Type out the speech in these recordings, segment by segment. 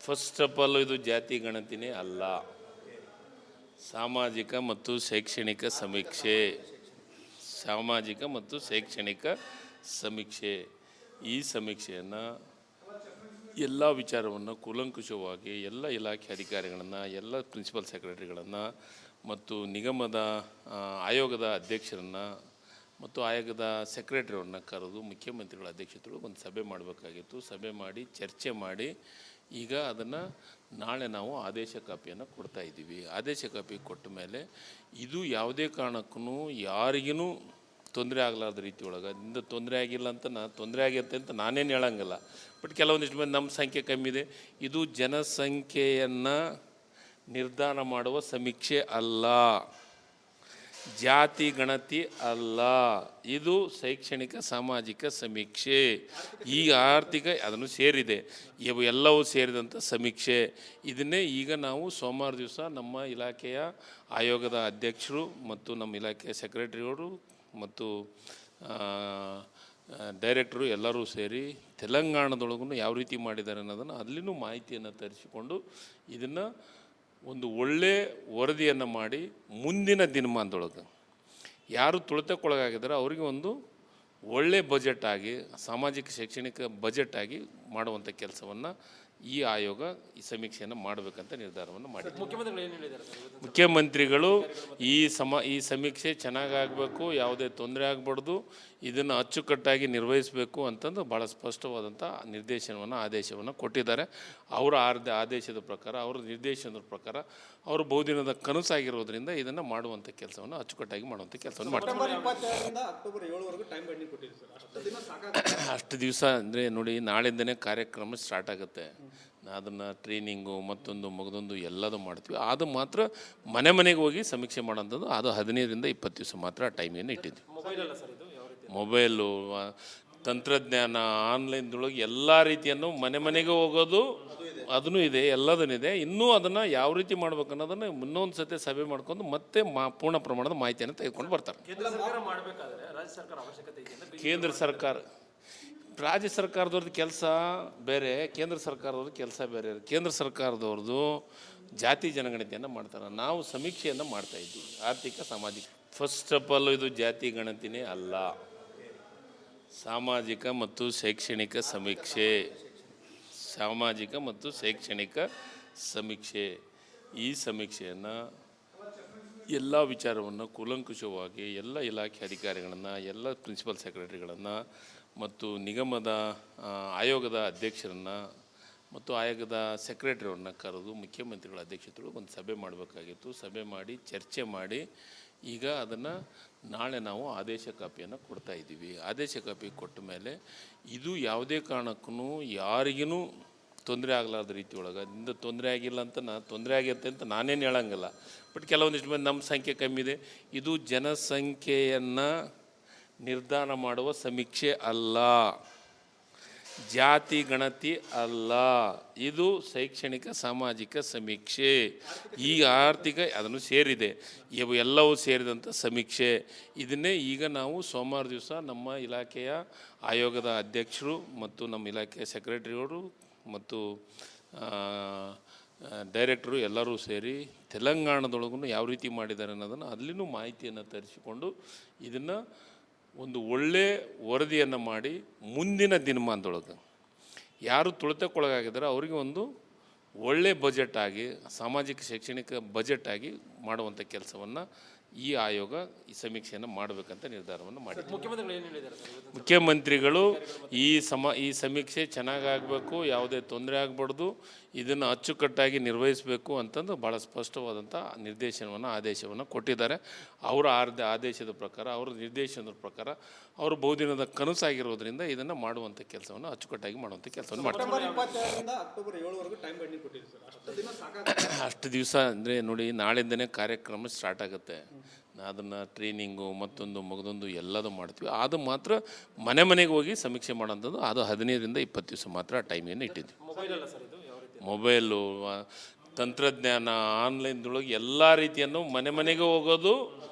First of all ಇದು ಜಾತಿ ಗಣತಿನೇ ಅಲ್ಲ, ಸಾಮಾಜಿಕ ಮತ್ತು ಶೈಕ್ಷಣಿಕ ಸಮೀಕ್ಷೆ. ಸಾಮಾಜಿಕ ಮತ್ತು ಶೈಕ್ಷಣಿಕ ಸಮೀಕ್ಷೆ. ಈ ಸಮೀಕ್ಷೆಯನ್ನು ಎಲ್ಲ ವಿಚಾರವನ್ನು ಕೂಲಂಕುಷವಾಗಿ ಎಲ್ಲ ಇಲಾಖೆ ಅಧಿಕಾರಿಗಳನ್ನು, ಎಲ್ಲ ಪ್ರಿನ್ಸಿಪಲ್ ಸೆಕ್ರೆಟರಿಗಳನ್ನು ಮತ್ತು ನಿಗಮದ ಆಯೋಗದ ಅಧ್ಯಕ್ಷರನ್ನು ಮತ್ತು ಆಯೋಗದ ಸೆಕ್ರೆಟರಿಯವ್ರನ್ನ ಕರೆದು ಮುಖ್ಯಮಂತ್ರಿಗಳ ಅಧ್ಯಕ್ಷತೆಗಳು ಒಂದು ಸಭೆ ಮಾಡಬೇಕಾಗಿತ್ತು. ಸಭೆ ಮಾಡಿ ಚರ್ಚೆ ಮಾಡಿ ಈಗ ಅದನ್ನು ನಾಳೆ ನಾವು ಆದೇಶ ಕಾಪಿಯನ್ನು ಕೊಡ್ತಾ ಇದ್ದೀವಿ. ಆದೇಶ ಕಾಪಿ ಕೊಟ್ಟ ಮೇಲೆ ಇದು ಯಾವುದೇ ಕಾರಣಕ್ಕೂ ಯಾರಿಗೂ ತೊಂದರೆ ಆಗಲಾರ್ದ ರೀತಿ ಒಳಗೆ ಇಂದ ತೊಂದರೆ ಆಗಿಲ್ಲ ಅಂತ ತೊಂದರೆ ಆಗಿರುತ್ತೆ ಅಂತ ನಾನೇನು ಹೇಳಂಗಿಲ್ಲ. ಬಟ್ ಕೆಲವೊಂದಿಷ್ಟು ಮಂದಿ ನಮ್ಮ ಸಂಖ್ಯೆ ಕಮ್ಮಿ ಇದೆ, ಇದು ಜನಸಂಖ್ಯೆಯನ್ನು ನಿರ್ಧಾರ ಮಾಡುವ ಸಮೀಕ್ಷೆ ಅಲ್ಲ, ಜಾತಿ ಗಣತಿ ಅಲ್ಲ, ಇದು ಶೈಕ್ಷಣಿಕ ಸಾಮಾಜಿಕ ಸಮೀಕ್ಷೆ. ಈಗ ಆರ್ಥಿಕ ಅದನ್ನು ಸೇರಿದೆ, ಇವು ಎಲ್ಲವೂ ಸೇರಿದಂಥ ಸಮೀಕ್ಷೆ. ಇದನ್ನೇ ಈಗ ನಾವು ಸೋಮವಾರ ದಿವಸ ನಮ್ಮ ಇಲಾಖೆಯ ಆಯೋಗದ ಅಧ್ಯಕ್ಷರು ಮತ್ತು ನಮ್ಮ ಇಲಾಖೆಯ ಸೆಕ್ರೆಟರಿಯವರು ಮತ್ತು ಡೈರೆಕ್ಟ್ರು ಎಲ್ಲರೂ ಸೇರಿ ತೆಲಂಗಾಣದೊಳಗೂ ಯಾವ ರೀತಿ ಮಾಡಿದ್ದಾರೆ ಅನ್ನೋದನ್ನು ಅಲ್ಲಿನೂ ಮಾಹಿತಿಯನ್ನು ತರಿಸಿಕೊಂಡು ಇದನ್ನು ಒಂದು ಒಳ್ಳೆಯ ವರದಿಯನ್ನು ಮಾಡಿ ಮುಂದಿನ ದಿನಮಾನದೊಳಗೆ ಯಾರು ತುಳಿತಕ್ಕೊಳಗಾಗಿದ್ದಾರೆ ಅವರಿಗೆ ಒಂದು ಒಳ್ಳೆಯ ಬಜೆಟ್ ಆಗಿ, ಸಾಮಾಜಿಕ ಶೈಕ್ಷಣಿಕ ಬಜೆಟ್ ಆಗಿ ಮಾಡುವಂಥ ಕೆಲಸವನ್ನು ಈ ಆಯೋಗ ಈ ಸಮೀಕ್ಷೆಯನ್ನು ಮಾಡಬೇಕಂತ ನಿರ್ಧಾರವನ್ನು ಮಾಡಿದೆ. ಮುಖ್ಯಮಂತ್ರಿಗಳು ಈ ಸಮೀಕ್ಷೆ ಚೆನ್ನಾಗಾಗಬೇಕು, ಯಾವುದೇ ತೊಂದರೆ ಆಗಬಾರ್ದು, ಇದನ್ನು ಅಚ್ಚುಕಟ್ಟಾಗಿ ನಿರ್ವಹಿಸಬೇಕು ಅಂತಂದು ಭಾಳ ಸ್ಪಷ್ಟವಾದಂಥ ನಿರ್ದೇಶನವನ್ನು ಆದೇಶವನ್ನು ಕೊಟ್ಟಿದ್ದಾರೆ. ಅವರ ಆದೇಶದ ಪ್ರಕಾರ, ಅವರ ನಿರ್ದೇಶನದ ಪ್ರಕಾರ, ಅವರು ಬಹುದಿನದ ಕನಸಾಗಿರೋದ್ರಿಂದ ಇದನ್ನು ಮಾಡುವಂಥ ಕೆಲಸವನ್ನು ಅಚ್ಚುಕಟ್ಟಾಗಿ ಮಾಡುವಂಥ ಕೆಲಸವನ್ನು ಮಾಡ್ತಾರೆ. ಅಷ್ಟು ದಿವಸ ಅಂದರೆ ನೋಡಿ, ನಾಳಿಂದನೇ ಕಾರ್ಯಕ್ರಮ ಸ್ಟಾರ್ಟ್ ಆಗುತ್ತೆ. ಅದನ್ನು ಟ್ರೈನಿಂಗು ಮತ್ತೊಂದು ಮಗದೊಂದು ಎಲ್ಲದೂ ಮಾಡ್ತೀವಿ. ಅದು ಮಾತ್ರ ಮನೆ ಮನೆಗೆ ಹೋಗಿ ಸಮೀಕ್ಷೆ ಮಾಡೋಂಥದ್ದು, ಅದು 15ರಿಂದ 20 ದಿವಸ ಮಾತ್ರ ಟೈಮನ್ನು ಇಟ್ಟಿದ್ವಿ. ಮೊಬೈಲು, ತಂತ್ರಜ್ಞಾನ, ಆನ್ಲೈನ್ದೊಳಗೆ ಎಲ್ಲ ರೀತಿಯನ್ನು ಮನೆ ಮನೆಗೆ ಹೋಗೋದು ಅದೂ ಇದೆ, ಎಲ್ಲದೂ ಇದೆ. ಇನ್ನೂ ಅದನ್ನು ಯಾವ ರೀತಿ ಮಾಡ್ಬೇಕು ಅನ್ನೋದನ್ನು ಇನ್ನೊಂದು ಸತಿ ಸಭೆ ಮಾಡ್ಕೊಂಡು ಮತ್ತೆ ಪೂರ್ಣ ಪ್ರಮಾಣದ ಮಾಹಿತಿಯನ್ನು ತೆಗೆದುಕೊಂಡು ಬರ್ತಾರೆ. ಕೇಂದ್ರ ಸರ್ಕಾರ, ರಾಜ್ಯ ಸರ್ಕಾರದವ್ರದ್ದು ಕೆಲಸ ಬೇರೆ, ಕೇಂದ್ರ ಸರ್ಕಾರದವ್ರದ್ದು ಕೆಲಸ ಬೇರೆ. ಕೇಂದ್ರ ಸರ್ಕಾರದವ್ರದ್ದು ಜಾತಿ ಜನಗಣತಿಯನ್ನು ಮಾಡ್ತಾರೆ, ನಾವು ಸಮೀಕ್ಷೆಯನ್ನು ಮಾಡ್ತಾಯಿದ್ವಿ, ಆರ್ಥಿಕ ಸಾಮಾಜಿಕ. ಫಸ್ಟ್ ಆಫ್ ಆಲ್ ಇದು ಜಾತಿ ಗಣತಿನೇ ಅಲ್ಲ, ಸಾಮಾಜಿಕ ಮತ್ತು ಶೈಕ್ಷಣಿಕ ಸಮೀಕ್ಷೆ. ಸಾಮಾಜಿಕ ಮತ್ತು ಶೈಕ್ಷಣಿಕ ಸಮೀಕ್ಷೆ. ಈ ಸಮೀಕ್ಷೆಯನ್ನು ಎಲ್ಲ ವಿಚಾರವನ್ನು ಕೂಲಂಕುಷವಾಗಿ ಎಲ್ಲ ಇಲಾಖೆ ಅಧಿಕಾರಿಗಳನ್ನು, ಎಲ್ಲ ಪ್ರಿನ್ಸಿಪಲ್ ಸೆಕ್ರೆಟರಿಗಳನ್ನು ಮತ್ತು ನಿಗಮದ ಆಯೋಗದ ಅಧ್ಯಕ್ಷರನ್ನು ಮತ್ತು ಆಯೋಗದ ಸೆಕ್ರೆಟರಿಯವ್ರನ್ನ ಕರೆದು ಮುಖ್ಯಮಂತ್ರಿಗಳ ಅಧ್ಯಕ್ಷತೆಗಳು ಒಂದು ಸಭೆ ಮಾಡಬೇಕಾಗಿತ್ತು. ಸಭೆ ಮಾಡಿ ಚರ್ಚೆ ಮಾಡಿ ಈಗ ಅದನ್ನು ನಾಳೆ ನಾವು ಆದೇಶ ಕಾಪಿಯನ್ನು ಕೊಡ್ತಾ ಇದ್ದೀವಿ. ಆದೇಶ ಕಾಪಿ ಕೊಟ್ಟ ಮೇಲೆ ಇದು ಯಾವುದೇ ಕಾರಣಕ್ಕೂ ಯಾರಿಗೂ ತೊಂದರೆ ಆಗಲಾರ್ದ ರೀತಿ ಒಳಗೆ ಇಂದ ತೊಂದರೆ ಆಗಿಲ್ಲ ಅಂತ ತೊಂದರೆ ಆಗಿರುತ್ತೆ ಅಂತ ನಾನೇನು ಹೇಳಂಗಿಲ್ಲ. ಬಟ್ ಕೆಲವೊಂದಿಷ್ಟು ಮಂದಿ ನಮ್ಮ ಸಂಖ್ಯೆ ಕಮ್ಮಿ ಇದೆ, ಇದು ಜನಸಂಖ್ಯೆಯನ್ನು ನಿರ್ಧಾರ ಮಾಡುವ ಸಮೀಕ್ಷೆ ಅಲ್ಲ, ಜಾತಿ ಗಣತಿ ಅಲ್ಲ, ಇದು ಶೈಕ್ಷಣಿಕ ಸಾಮಾಜಿಕ ಸಮೀಕ್ಷೆ. ಈಗ ಆರ್ಥಿಕ ಅದನ್ನು ಸೇರಿದೆ, ಇವು ಎಲ್ಲವೂ ಸೇರಿದಂಥ ಸಮೀಕ್ಷೆ. ಇದನ್ನೇ ಈಗ ನಾವು ಸೋಮವಾರ ದಿವಸ ನಮ್ಮ ಇಲಾಖೆಯ ಆಯೋಗದ ಅಧ್ಯಕ್ಷರು ಮತ್ತು ನಮ್ಮ ಇಲಾಖೆಯ ಸೆಕ್ರೆಟರಿಯವರು ಮತ್ತು ಡೈರೆಕ್ಟ್ರು ಎಲ್ಲರೂ ಸೇರಿ ತೆಲಂಗಾಣದೊಳಗೂ ಯಾವ ರೀತಿ ಮಾಡಿದ್ದಾರೆ ಅನ್ನೋದನ್ನು ಅಲ್ಲಿನೂ ಮಾಹಿತಿಯನ್ನು ತರಿಸಿಕೊಂಡು ಇದನ್ನು ಒಂದು ಒಳ್ಳೆಯ ವರದಿಯನ್ನು ಮಾಡಿ ಮುಂದಿನ ದಿನಮಾನದೊಳಗೆ ಯಾರು ತುಳಿತಕ್ಕೊಳಗಾಗಿದ್ದಾರೆ ಅವರಿಗೆ ಒಂದು ಒಳ್ಳೆಯ ಬಜೆಟ್ ಆಗಿ, ಸಾಮಾಜಿಕ ಶೈಕ್ಷಣಿಕ ಬಜೆಟ್ ಆಗಿ ಮಾಡುವಂಥ ಕೆಲಸವನ್ನು ಈ ಆಯೋಗ ಈ ಸಮೀಕ್ಷೆಯನ್ನು ಮಾಡಬೇಕಂತ ನಿರ್ಧಾರವನ್ನು ಮಾಡಿದೆ. ಮುಖ್ಯಮಂತ್ರಿಗಳು ಈ ಸಮೀಕ್ಷೆ ಚೆನ್ನಾಗಾಗಬೇಕು, ಯಾವುದೇ ತೊಂದರೆ ಆಗಬಾರ್ದು, ಇದನ್ನು ಅಚ್ಚುಕಟ್ಟಾಗಿ ನಿರ್ವಹಿಸಬೇಕು ಅಂತಂದು ಭಾಳ ಸ್ಪಷ್ಟವಾದಂಥ ನಿರ್ದೇಶನವನ್ನು ಆದೇಶವನ್ನು ಕೊಟ್ಟಿದ್ದಾರೆ. ಅವರ ಆದೇಶದ ಪ್ರಕಾರ, ಅವರ ನಿರ್ದೇಶನದ ಪ್ರಕಾರ, ಅವರು ಬಹುದಿನದ ಕನಸಾಗಿರೋದ್ರಿಂದ ಇದನ್ನು ಮಾಡುವಂಥ ಕೆಲಸವನ್ನು ಅಚ್ಚುಕಟ್ಟಾಗಿ ಮಾಡುವಂಥ ಕೆಲಸವನ್ನು ಮಾಡ್ತಾರೆ. ಅಷ್ಟು ದಿವಸ ಅಂದರೆ ನೋಡಿ, ನಾಳಿಂದನೇ ಕಾರ್ಯಕ್ರಮ ಸ್ಟಾರ್ಟ್ ಆಗುತ್ತೆ. ಅದನ್ನು ಟ್ರೈನಿಂಗು ಮತ್ತೊಂದು ಮಗದೊಂದು ಎಲ್ಲದೂ ಮಾಡ್ತೀವಿ. ಅದು ಮಾತ್ರ ಮನೆ ಮನೆಗೆ ಹೋಗಿ ಸಮೀಕ್ಷೆ ಮಾಡೋಂಥದ್ದು, ಅದು 15ರಿಂದ 20 ದಿವಸ ಮಾತ್ರ ಟೈಮನ್ನು ಇಟ್ಟಿದ್ವಿ. ಮೊಬೈಲು, ತಂತ್ರಜ್ಞಾನ ಆನ್ಲೈನ್ದೊಳಗೆ ಎಲ್ಲ ರೀತಿಯನ್ನು ಮನೆ ಮನೆಗೆ ಹೋಗೋದು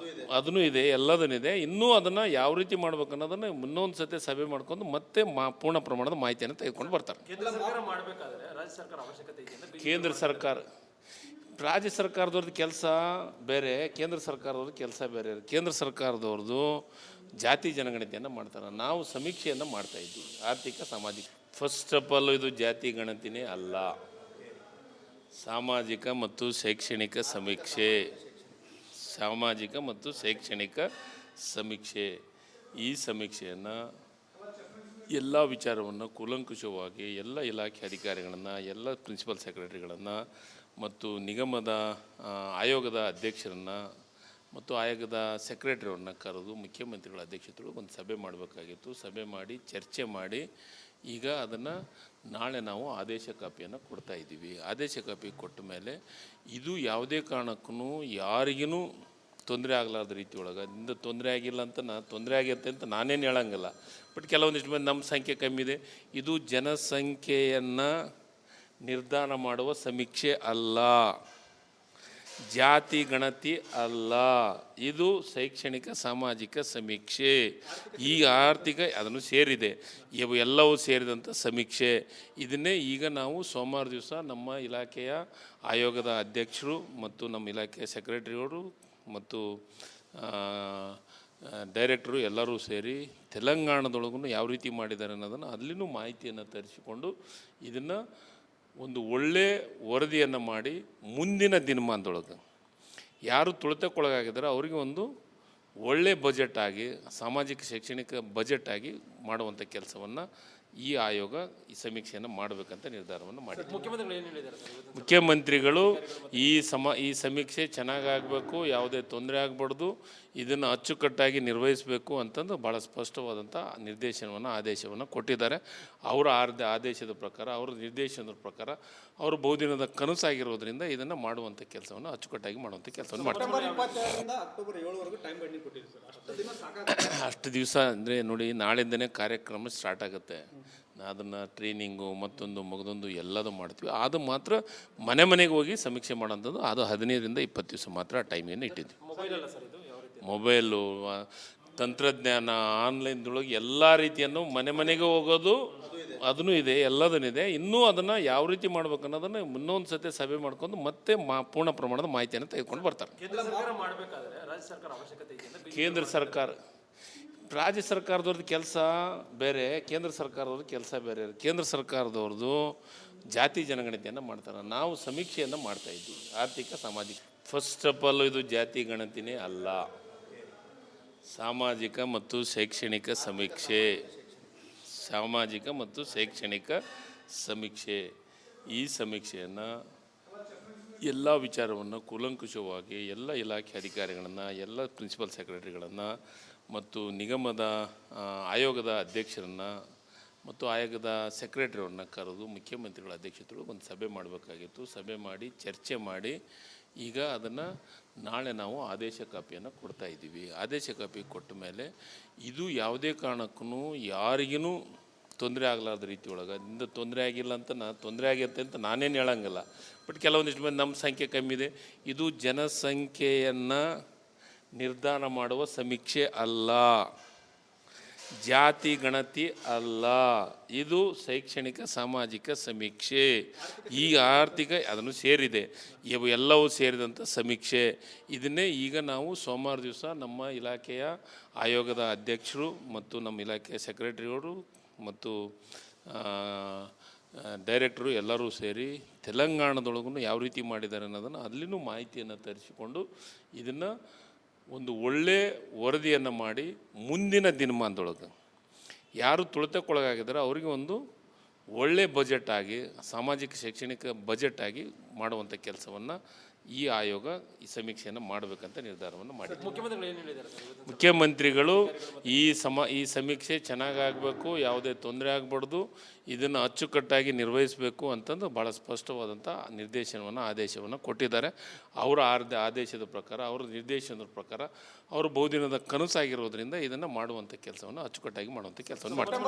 ಅದೂ ಇದೆ, ಎಲ್ಲದೂ ಇದೆ. ಇನ್ನೂ ಅದನ್ನು ಯಾವ ರೀತಿ ಮಾಡ್ಬೇಕು ಅನ್ನೋದನ್ನು ಇನ್ನೊಂದು ಸತಿ ಸಭೆ ಮಾಡ್ಕೊಂಡು ಮತ್ತೆ ಪೂರ್ಣ ಪ್ರಮಾಣದ ಮಾಹಿತಿಯನ್ನು ತೆಗೆದುಕೊಂಡು ಬರ್ತಾರೆ. ಕೇಂದ್ರ ಸರ್ಕಾರ ರಾಜ್ಯ ಸರ್ಕಾರದವ್ರದ್ದು ಕೆಲಸ ಬೇರೆ, ಕೇಂದ್ರ ಸರ್ಕಾರದವ್ರದ್ದು ಕೆಲಸ ಬೇರೆ. ಕೇಂದ್ರ ಸರ್ಕಾರದವ್ರದ್ದು ಜಾತಿ ಜನಗಣತಿಯನ್ನು ಮಾಡ್ತಾರೆ, ನಾವು ಸಮೀಕ್ಷೆಯನ್ನು ಮಾಡ್ತಾಯಿದ್ವಿ ಆರ್ಥಿಕ ಸಾಮಾಜಿಕ. ಫಸ್ಟ್ ಆಫ್ ಆಲ್ ಇದು ಜಾತಿ ಗಣತಿನೇ ಅಲ್ಲ, ಸಾಮಾಜಿಕ ಮತ್ತು ಶೈಕ್ಷಣಿಕ ಸಮೀಕ್ಷೆ. ಸಾಮಾಜಿಕ ಮತ್ತು ಶೈಕ್ಷಣಿಕ ಸಮೀಕ್ಷೆ. ಈ ಸಮೀಕ್ಷೆಯನ್ನು ಎಲ್ಲ ವಿಚಾರವನ್ನು ಕೂಲಂಕುಷವಾಗಿ ಎಲ್ಲ ಇಲಾಖೆ ಅಧಿಕಾರಿಗಳನ್ನು, ಎಲ್ಲ ಪ್ರಿನ್ಸಿಪಲ್ ಸೆಕ್ರೆಟರಿಗಳನ್ನು ಮತ್ತು ನಿಗಮದ ಆಯೋಗದ ಅಧ್ಯಕ್ಷರನ್ನು ಮತ್ತು ಆಯೋಗದ ಸೆಕ್ರೆಟರಿಯವ್ರನ್ನ ಕರೆದು ಮುಖ್ಯಮಂತ್ರಿಗಳ ಅಧ್ಯಕ್ಷತೆಯೊಳಗೆ ಒಂದು ಸಭೆ ಮಾಡಬೇಕಾಗಿತ್ತು. ಸಭೆ ಮಾಡಿ ಚರ್ಚೆ ಮಾಡಿ ಈಗ ಅದನ್ನು ನಾಳೆ ನಾವು ಆದೇಶ ಕಾಪಿಯನ್ನು ಕೊಡ್ತಾ ಇದ್ದೀವಿ. ಆದೇಶ ಕಾಪಿ ಕೊಟ್ಟ ಮೇಲೆ ಇದು ಯಾವುದೇ ಕಾರಣಕ್ಕೂ ಯಾರಿಗೂ ತೊಂದರೆ ಆಗಲಾರ್ದ ರೀತಿ ಒಳಗೆ ಇಂದ ತೊಂದರೆ ಆಗಿಲ್ಲ ಅಂತ ತೊಂದರೆ ಆಗಿರುತ್ತೆ ಅಂತ ನಾನೇನು ಹೇಳಂಗಿಲ್ಲ. ಬಟ್ ಕೆಲವೊಂದಿಷ್ಟು ಮಂದಿ ನಮ್ಮ ಸಂಖ್ಯೆ ಕಮ್ಮಿ ಇದೆ, ಇದು ಜನಸಂಖ್ಯೆಯನ್ನು ನಿರ್ಧಾರ ಮಾಡುವ ಸಮೀಕ್ಷೆ ಅಲ್ಲ, ಜಾತಿ ಗಣತಿ ಅಲ್ಲ, ಇದು ಶೈಕ್ಷಣಿಕ ಸಾಮಾಜಿಕ ಸಮೀಕ್ಷೆ. ಈಗ ಆರ್ಥಿಕ ಅದನ್ನು ಸೇರಿದೆ, ಇವು ಎಲ್ಲವೂ ಸೇರಿದಂಥ ಸಮೀಕ್ಷೆ. ಇದನ್ನೇ ಈಗ ನಾವು ಸೋಮವಾರ ದಿವಸ ನಮ್ಮ ಇಲಾಖೆಯ ಆಯೋಗದ ಅಧ್ಯಕ್ಷರು ಮತ್ತು ನಮ್ಮ ಇಲಾಖೆಯ ಸೆಕ್ರೆಟರಿಯವರು ಮತ್ತು ಡೈರೆಕ್ಟ್ರು ಎಲ್ಲರೂ ಸೇರಿ ತೆಲಂಗಾಣದೊಳಗೂ ಯಾವ ರೀತಿ ಮಾಡಿದ್ದಾರೆ ಅನ್ನೋದನ್ನು ಅಲ್ಲಿನೂ ಮಾಹಿತಿಯನ್ನು ತರಿಸಿಕೊಂಡು ಇದನ್ನು ಒಂದು ಒಳ್ಳೆಯ ವರದಿಯನ್ನು ಮಾಡಿ ಮುಂದಿನ ದಿನಮಾನದೊಳಗೆ ಯಾರು ತುಳಿತಕ್ಕೊಳಗಾಗಿದ್ದಾರೆ ಅವರಿಗೆ ಒಂದು ಒಳ್ಳೆಯ ಬಜೆಟ್ ಆಗಿ ಸಾಮಾಜಿಕ ಶೈಕ್ಷಣಿಕ ಬಜೆಟ್ ಆಗಿ ಮಾಡುವಂಥ ಕೆಲಸವನ್ನು ಈ ಆಯೋಗ ಈ ಸಮೀಕ್ಷೆಯನ್ನು ಮಾಡಬೇಕಂತ ನಿರ್ಧಾರವನ್ನು ಮಾಡಿದೆ. ಮುಖ್ಯಮಂತ್ರಿಗಳು ಈ ಸಮೀಕ್ಷೆ ಚೆನ್ನಾಗಾಗಬೇಕು, ಯಾವುದೇ ತೊಂದರೆ ಆಗಬಾರ್ದು, ಇದನ್ನು ಅಚ್ಚುಕಟ್ಟಾಗಿ ನಿರ್ವಹಿಸಬೇಕು ಅಂತಂದು ಭಾಳ ಸ್ಪಷ್ಟವಾದಂಥ ಆದೇಶವನ್ನು ಕೊಟ್ಟಿದ್ದಾರೆ. ಅವರ ಆದೇಶದ ಪ್ರಕಾರ, ಅವರ ನಿರ್ದೇಶನದ ಪ್ರಕಾರ, ಅವರು ಬಹುದಿನದ ಕನಸಾಗಿರೋದ್ರಿಂದ ಇದನ್ನು ಮಾಡುವಂಥ ಕೆಲಸವನ್ನು ಅಚ್ಚುಕಟ್ಟಾಗಿ ಮಾಡುವಂಥ ಕೆಲಸವನ್ನು ಮಾಡ್ತಾರೆ. ಅಷ್ಟು ದಿವಸ ಅಂದರೆ ನೋಡಿ, ನಾಳಿಂದನೇ ಕಾರ್ಯಕ್ರಮ ಸ್ಟಾರ್ಟ್ ಆಗುತ್ತೆ. ಅದನ್ನು ಟ್ರೈನಿಂಗು ಮತ್ತೊಂದು ಮಗದೊಂದು ಎಲ್ಲದೂ ಮಾಡ್ತೀವಿ. ಅದು ಮಾತ್ರ ಮನೆ ಮನೆಗೆ ಹೋಗಿ ಸಮೀಕ್ಷೆ ಮಾಡೋಂಥದ್ದು ಅದು 15ರಿಂದ 20 ದಿವಸ ಮಾತ್ರ ಟೈಮನ್ನು ಇಟ್ಟಿದ್ವಿ. ಮೊಬೈಲು, ತಂತ್ರಜ್ಞಾನ ಆನ್ಲೈನ್ದೊಳಗೆ ಎಲ್ಲ ರೀತಿಯನ್ನು ಮನೆ ಮನೆಗೆ ಹೋಗೋದು ಅದೂ ಇದೆ, ಎಲ್ಲದೂ ಇದೆ. ಇನ್ನೂ ಅದನ್ನು ಯಾವ ರೀತಿ ಮಾಡ್ಬೇಕು ಅನ್ನೋದನ್ನು ಇನ್ನೊಂದು ಸತಿ ಸಭೆ ಮಾಡ್ಕೊಂಡು ಮತ್ತೆ ಪೂರ್ಣ ಪ್ರಮಾಣದ ಮಾಹಿತಿಯನ್ನು ತೆಗೆದುಕೊಂಡು ಬರ್ತಾರೆ. ಕೇಂದ್ರ ಸರ್ಕಾರ ರಾಜ್ಯ ಸರ್ಕಾರದವ್ರದ್ದು ಕೆಲಸ ಬೇರೆ, ಕೇಂದ್ರ ಸರ್ಕಾರದವ್ರದ್ದು ಕೆಲಸ ಬೇರೆ. ಕೇಂದ್ರ ಸರ್ಕಾರದವ್ರದ್ದು ಜಾತಿ ಜನಗಣತಿಯನ್ನು ಮಾಡ್ತಾರೆ, ನಾವು ಸಮೀಕ್ಷೆಯನ್ನು ಮಾಡ್ತಾಯಿದ್ವಿ ಆರ್ಥಿಕ ಸಾಮಾಜಿಕ. ಫಸ್ಟ್ ಆಫ್ ಆಲ್ ಇದು ಜಾತಿ ಗಣತಿನೇ ಅಲ್ಲ, ಸಾಮಾಜಿಕ ಮತ್ತು ಶೈಕ್ಷಣಿಕ ಸಮೀಕ್ಷೆ. ಸಾಮಾಜಿಕ ಮತ್ತು ಶೈಕ್ಷಣಿಕ ಸಮೀಕ್ಷೆ. ಈ ಸಮೀಕ್ಷೆಯನ್ನು ಎಲ್ಲ ವಿಚಾರವನ್ನು ಕೂಲಂಕುಷವಾಗಿ ಎಲ್ಲ ಇಲಾಖೆ ಅಧಿಕಾರಿಗಳನ್ನು, ಎಲ್ಲ ಪ್ರಿನ್ಸಿಪಲ್ ಸೆಕ್ರೆಟರಿಗಳನ್ನು ಮತ್ತು ನಿಗಮದ ಆಯೋಗದ ಅಧ್ಯಕ್ಷರನ್ನು ಮತ್ತು ಆಯೋಗದ ಸೆಕ್ರೆಟರಿಯವ್ರನ್ನ ಕರೆದು ಮುಖ್ಯಮಂತ್ರಿಗಳ ಅಧ್ಯಕ್ಷತೆಯೊಳಗೆ ಒಂದು ಸಭೆ ಮಾಡಬೇಕಾಗಿತ್ತು. ಸಭೆ ಮಾಡಿ ಚರ್ಚೆ ಮಾಡಿ ಈಗ ಅದನ್ನು ನಾಳೆ ನಾವು ಆದೇಶ ಕಾಪಿಯನ್ನು ಕೊಡ್ತಾ ಇದ್ದೀವಿ. ಆದೇಶ ಕಾಪಿ ಕೊಟ್ಟ ಮೇಲೆ ಇದು ಯಾವುದೇ ಕಾರಣಕ್ಕೂ ಯಾರಿಗೂ ತೊಂದರೆ ಆಗಲಾರ್ದ ರೀತಿ ಒಳಗೆ ಇಂದ ತೊಂದರೆ ಆಗಿಲ್ಲ ಅಂತ ತೊಂದರೆ ಆಗಿರುತ್ತೆ ಅಂತ ನಾನೇನು ಹೇಳಂಗಿಲ್ಲ. ಬಟ್ ಕೆಲವೊಂದಿಷ್ಟು ಮಂದಿ ನಮ್ಮ ಸಂಖ್ಯೆ ಕಮ್ಮಿ ಇದೆ, ಇದು ಜನಸಂಖ್ಯೆಯನ್ನು ನಿರ್ಧಾರ ಮಾಡುವ ಸಮೀಕ್ಷೆ ಅಲ್ಲ, ಜಾತಿ ಗಣತಿ ಅಲ್ಲ, ಇದು ಶೈಕ್ಷಣಿಕ ಸಾಮಾಜಿಕ ಸಮೀಕ್ಷೆ. ಈಗ ಆರ್ಥಿಕ ಅದನ್ನು ಸೇರಿದೆ, ಇವು ಎಲ್ಲವೂ ಸೇರಿದಂಥ ಸಮೀಕ್ಷೆ. ಇದನ್ನೇ ಈಗ ನಾವು ಸೋಮವಾರ ದಿವಸ ನಮ್ಮ ಇಲಾಖೆಯ ಆಯೋಗದ ಅಧ್ಯಕ್ಷರು ಮತ್ತು ನಮ್ಮ ಇಲಾಖೆಯ ಸೆಕ್ರೆಟರಿಯವರು ಮತ್ತು ಡೈರೆಕ್ಟ್ರು ಎಲ್ಲರೂ ಸೇರಿ ತೆಲಂಗಾಣದೊಳಗೂ ಯಾವ ರೀತಿ ಮಾಡಿದ್ದಾರೆ ಅನ್ನೋದನ್ನು ಅಲ್ಲಿನೂ ಮಾಹಿತಿಯನ್ನು ತರಿಸಿಕೊಂಡು ಇದನ್ನು ಒಂದು ಒಳ್ಳೆಯ ವರದಿಯನ್ನು ಮಾಡಿ ಮುಂದಿನ ದಿನಮಾನದೊಳಗೆ ಯಾರು ತುಳಿತಕ್ಕೊಳಗಾಗಿದ್ದಾರೆ ಅವರಿಗೆ ಒಂದು ಒಳ್ಳೆಯ ಬಜೆಟ್ ಆಗಿ ಸಾಮಾಜಿಕ ಶೈಕ್ಷಣಿಕ ಬಜೆಟ್ ಆಗಿ ಮಾಡುವಂಥ ಕೆಲಸವನ್ನು ಈ ಆಯೋಗ ಈ ಸಮೀಕ್ಷೆಯನ್ನು ಮಾಡಬೇಕಂತ ನಿರ್ಧಾರವನ್ನು ಮಾಡಿದೆ. ಮುಖ್ಯಮಂತ್ರಿಗಳು ಈ ಸಮೀಕ್ಷೆ ಚೆನ್ನಾಗಾಗಬೇಕು, ಯಾವುದೇ ತೊಂದರೆ ಆಗಬಾರ್ದು, ಇದನ್ನು ಅಚ್ಚುಕಟ್ಟಾಗಿ ನಿರ್ವಹಿಸಬೇಕು ಅಂತಂದು ಭಾಳ ಸ್ಪಷ್ಟವಾದಂಥ ಆದೇಶವನ್ನು ಕೊಟ್ಟಿದ್ದಾರೆ. ಅವರ ಆದೇಶದ ಪ್ರಕಾರ, ಅವರ ನಿರ್ದೇಶನದ ಪ್ರಕಾರ, ಅವರು ಬಹುದಿನದ ಕನಸಾಗಿರೋದ್ರಿಂದ ಇದನ್ನು ಮಾಡುವಂಥ ಕೆಲಸವನ್ನು ಅಚ್ಚುಕಟ್ಟಾಗಿ ಮಾಡುವಂಥ ಕೆಲಸವನ್ನು ಮಾಡ್ತಾರೆ.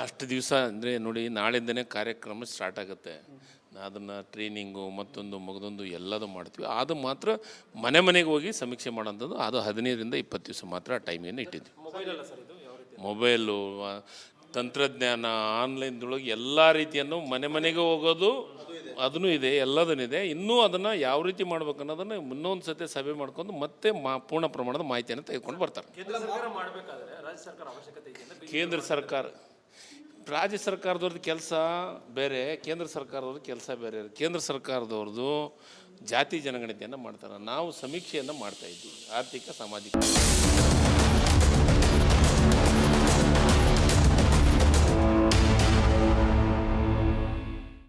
ಅಷ್ಟು ದಿವಸ ಅಂದರೆ ನೋಡಿ, ನಾಳಿಂದನೇ ಕಾರ್ಯಕ್ರಮ ಸ್ಟಾರ್ಟ್ ಆಗುತ್ತೆ. ಅದನ್ನು ಟ್ರೈನಿಂಗು ಮಗದೊಂದು ಎಲ್ಲದೂ ಮಾಡ್ತೀವಿ. ಅದು ಮಾತ್ರ ಮನೆಗೆ ಹೋಗಿ ಸಮೀಕ್ಷೆ ಮಾಡೋಂಥದ್ದು. ಅದು 15ರಿಂದ 20 ದಿವಸ ಮಾತ್ರ ಟೈಮಿಯನ್ನು ಇಟ್ಟಿದ್ವಿ. ಮೊಬೈಲು, ತಂತ್ರಜ್ಞಾನ, ಆನ್ಲೈನ್ದೊಳಗೆ ಎಲ್ಲ ರೀತಿಯನ್ನು ಮನೆಗೆ ಹೋಗೋದು ಅದೂ ಇದೆ, ಎಲ್ಲದೂ ಇದೆ. ಇನ್ನೂ ಅದನ್ನು ಯಾವ ರೀತಿ ಮಾಡ್ಬೇಕು ಅನ್ನೋದನ್ನು ಇನ್ನೊಂದು ಸತಿ ಸಭೆ ಮಾಡ್ಕೊಂಡು ಮತ್ತೆ ಪೂರ್ಣ ಪ್ರಮಾಣದ ಮಾಹಿತಿಯನ್ನು ತೆಗೆದುಕೊಂಡು ಬರ್ತಾರೆ. ಕೇಂದ್ರ ಸರ್ಕಾರ, ರಾಜ್ಯ ಸರ್ಕಾರದವ್ರದ್ದು ಕೆಲಸ ಬೇರೆ, ಕೇಂದ್ರ ಸರ್ಕಾರದವ್ರದ್ದು ಕೆಲಸ ಬೇರೆ. ಕೇಂದ್ರ ಸರ್ಕಾರದವ್ರದ್ದು ಜಾತಿ ಜನಗಣತಿಯನ್ನು ಮಾಡ್ತಾರೆ, ನಾವು ಸಮೀಕ್ಷೆಯನ್ನು ಮಾಡ್ತಾಯಿದ್ವಿ, ಆರ್ಥಿಕ ಸಾಮಾಜಿಕ.